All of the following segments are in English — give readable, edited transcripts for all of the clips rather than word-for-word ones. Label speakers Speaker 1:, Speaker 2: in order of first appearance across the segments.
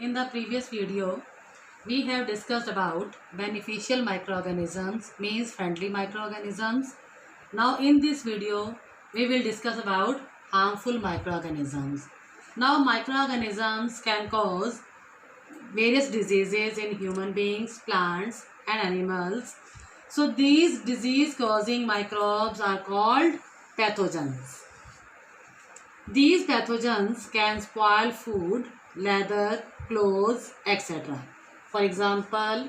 Speaker 1: In the previous video, we have discussed about beneficial microorganisms, means friendly microorganisms. Now in this video, we will discuss about harmful microorganisms. Now microorganisms can cause various diseases in human beings, plants and animals. So these disease causing microbes are called pathogens. These pathogens can spoil food, leather, clothes, etc. For example,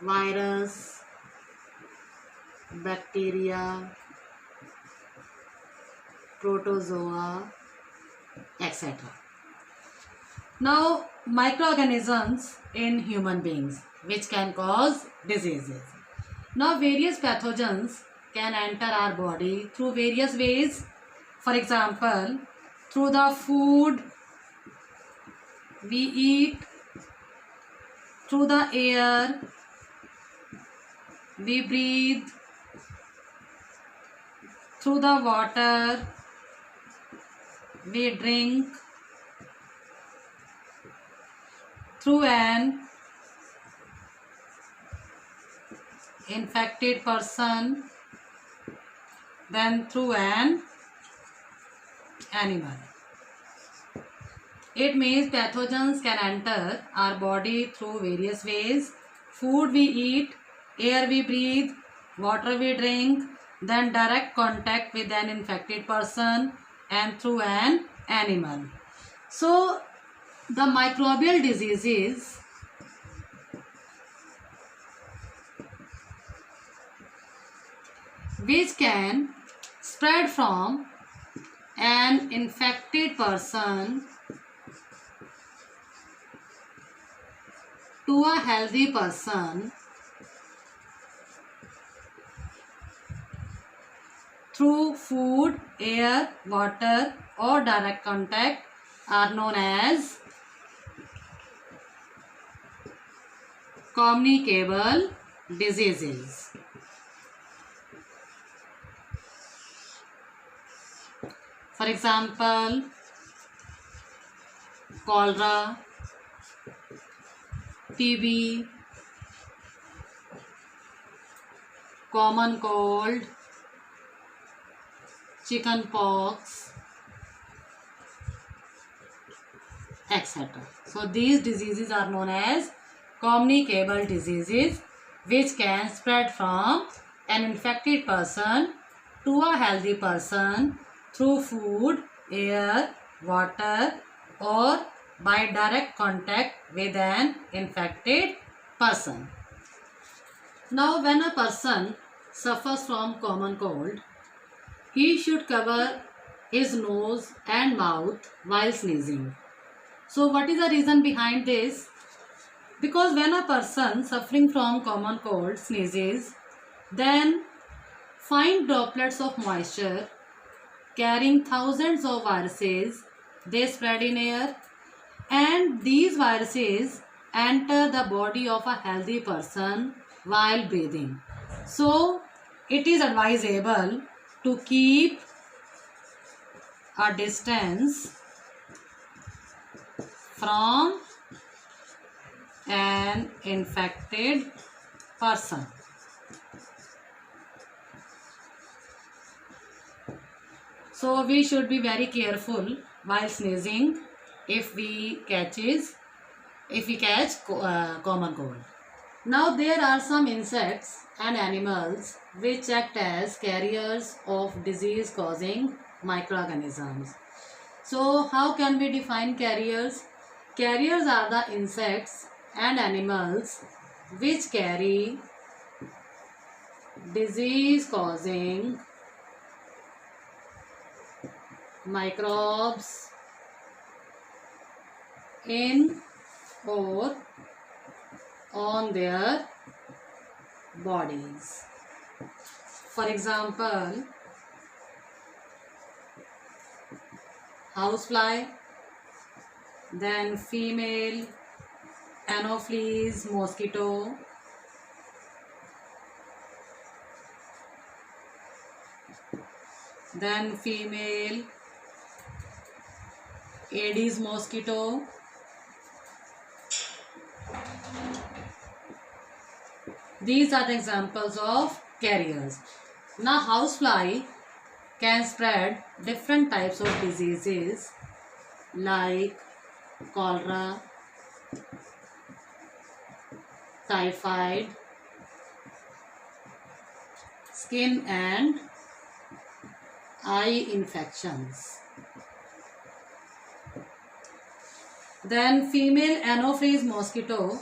Speaker 1: virus, bacteria, protozoa, etc. Now, microorganisms in human beings which can cause diseases. Now, various pathogens can enter our body through various ways. For example, through the food we eat, through the air we breathe, through the water we drink, through an infected person, then through an animal. It means pathogens can enter our body through various ways. Food we eat, air we breathe, water we drink, then direct contact with an infected person and through an animal. So the microbial diseases which can spread from an infected person to a healthy person through food, air, water or direct contact are known as communicable diseases. For example, cholera, TB, common cold, chicken pox, etc. So these diseases are known as communicable diseases which can spread from an infected person to a healthy person through food, air, water or by direct contact with an infected person. Now when a person suffers from common cold, he should cover his nose and mouth while sneezing. So what is the reason behind this? Because when a person suffering from common cold sneezes, then fine droplets of moisture carrying thousands of viruses, they spread in air and these viruses enter the body of a healthy person while breathing. So it is advisable to keep a distance from an infected person. So we should be very careful while sneezing if we catch common cold. Now there are some insects and animals which act as carriers of disease causing microorganisms. So how can we define carriers? Carriers are the insects and animals which carry disease causing microbes in or on their bodies. For example, housefly, then female Anopheles mosquito, then female Aedes mosquito, These are the examples of carriers. Now, housefly can spread different types of diseases like cholera, typhoid, skin and eye infections. Then female Anopheles mosquito,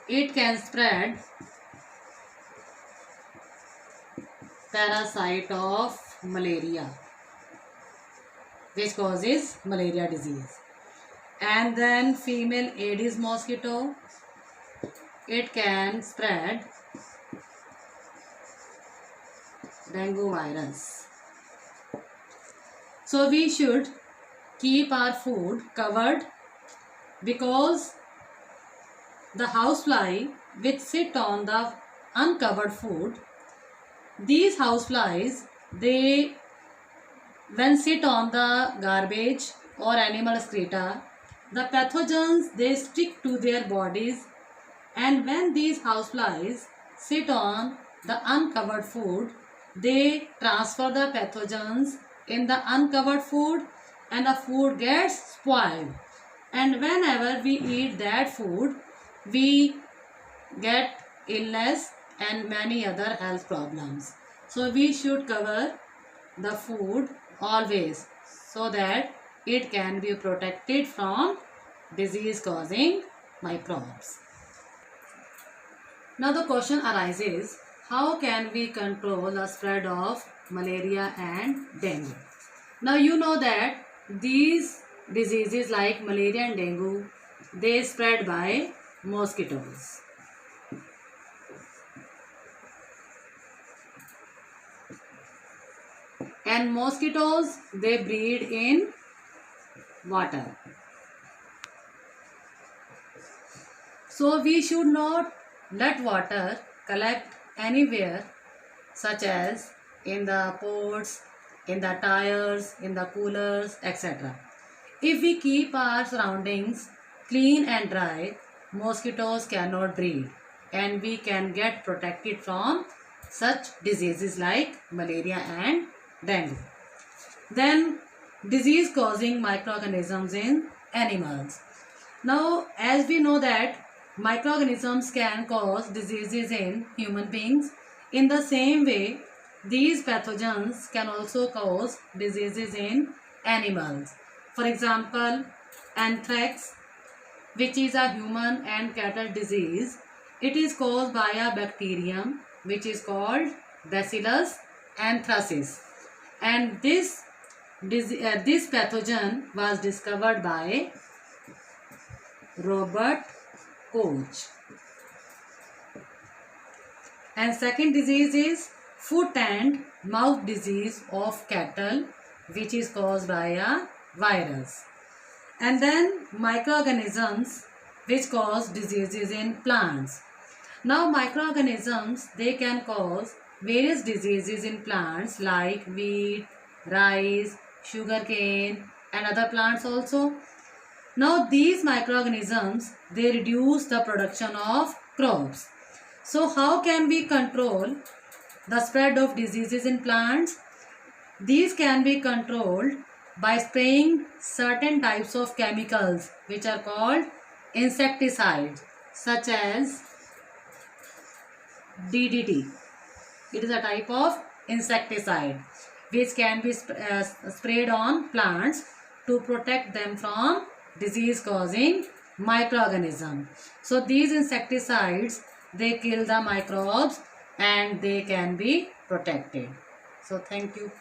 Speaker 1: it can spread parasite of malaria, which causes malaria disease. And then female Aedes mosquito, it can spread dengue virus. So we should keep our food covered, because the housefly which sit on the uncovered food, these houseflies, they when sit on the garbage or animal excreta, the pathogens, they stick to their bodies, and when these houseflies sit on the uncovered food, they transfer the pathogens in the uncovered food, and the food gets spoiled, and whenever we eat that food, we get illness and many other health problems. So we should cover the food always, so that it can be protected from disease causing microbes. Now the question arises, how can we control the spread of malaria and dengue? Now you know that these diseases like malaria and dengue, they spread by mosquitoes. And mosquitoes, they breed in water. So we should not let water collect anywhere, such as in the pots, in the tires, in the coolers, etc. If we keep our surroundings clean and dry, mosquitoes cannot breed, and we can get protected from such diseases like malaria and dengue. Then disease causing microorganisms in animals. Now, as we know that microorganisms can cause diseases in human beings, in the same way these pathogens can also cause diseases in animals. For example, anthrax, which is a human and cattle disease, it is caused by a bacterium which is called Bacillus anthracis, and this pathogen was discovered by Robert Koch. And second disease is foot and mouth disease of cattle, which is caused by a virus. And then microorganisms which cause diseases in plants. Now microorganisms, they can cause various diseases in plants like wheat, rice, sugarcane and other plants also. Now these microorganisms, they reduce the production of crops. So how can we control the spread of diseases in plants? These can be controlled by spraying certain types of chemicals which are called insecticides, such as DDT. It is a type of insecticide which can be sprayed on plants to protect them from disease causing microorganisms. So these insecticides, they kill the microbes and they can be protected. So thank you.